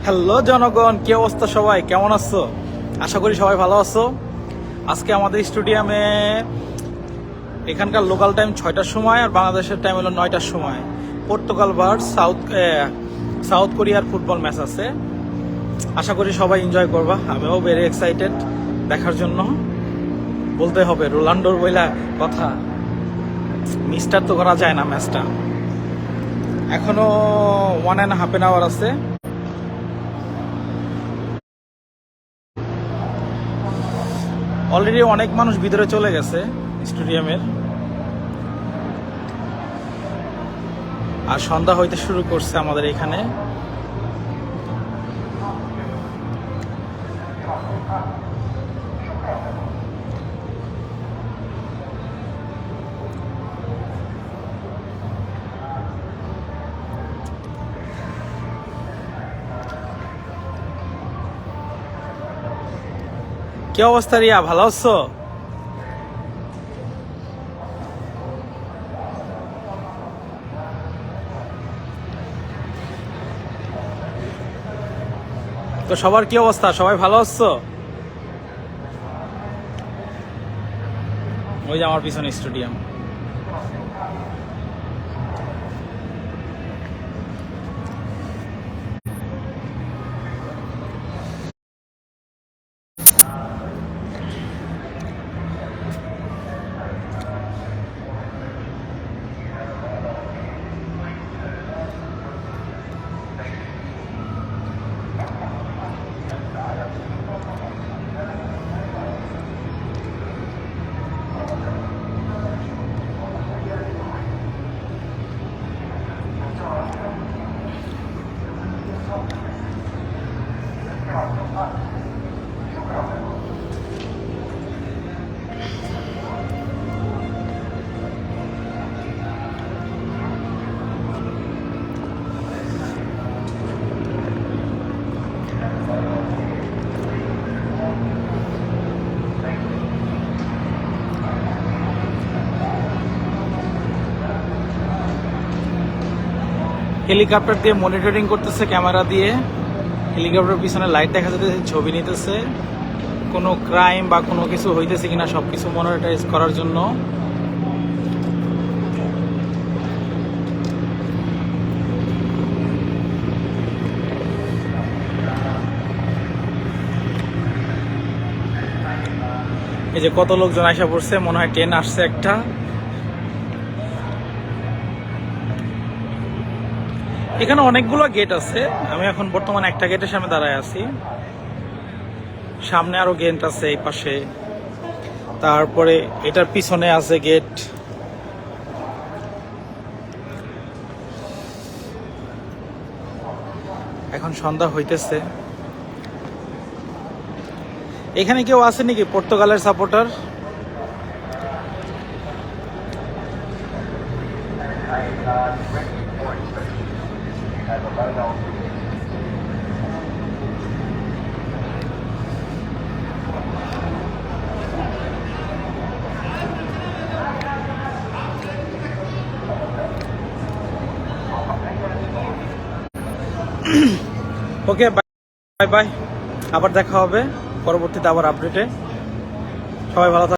Hello জনগণ, কি অবস্থা? সবাই কেমন আছো? আশা করি সবাই ভালো আছো। আজকে আমাদের স্টেডিয়ামে এখানকার লোকাল টাইম 6টার সময় আর বাংলাদেশের টাইম হলো 9টার সময় পর্তুগাল ভার্স সাউথ কোরিয়ার ফুটবল ম্যাচ আছে। আশা করি সবাই এনজয় করবা, আমিও ভেরি এক্সাইটেড দেখার জন্য। বলতে হবে রোনাল্ডোর বইলা কথা, মিস্টার তো করা যায় না। ম্যাচটা এখনো 1.5 আওয়ার আছে। অলরেডি অনেক মানুষ ভিতরে চলে গেছে স্টেডিয়ামের, আর সন্ধ্যা হইতে শুরু করছে আমাদের এখানে। কি অবস্থা রিয়া, ভালো আছো? তো সবার কি অবস্থা? সবাই ভালো আছো? ওই যে আমার পিছনে স্টেডিয়াম। হেলিকপ্টার দিয়ে মনিটরিং করতেছে, ক্যামেরা দিয়ে। হেলিকপ্টারের পিছনে লাইট দেখা যাচ্ছে, ছবি নিতেছে। কোনো ক্রাইম বা কোনো কিছু হইতেছে কিনা সবকিছু মনিটরাইজ করার জন্য। এই যে কত লোকজন আসা পড়ছে, মনে হয় ট্রেন আসছে একটা। এখানে অনেকগুলো গেট আছে, আমি এখন বর্তমানে একটা গেটের সামনে দাঁড়ায় আছি। সামনে আরো গেট আছে এই পাশে, তারপরে এটার পিছনে আছে গেট। এখন সন্ধ্যা হইতেছে। এখানে কেউ আছে নাকি পর্তুগালের সাপোর্টার? ওকে, বাই বাই, আবার দেখা হবে পরবর্তীতে আবার আপডেটে। সবাই ভালো থাকবে।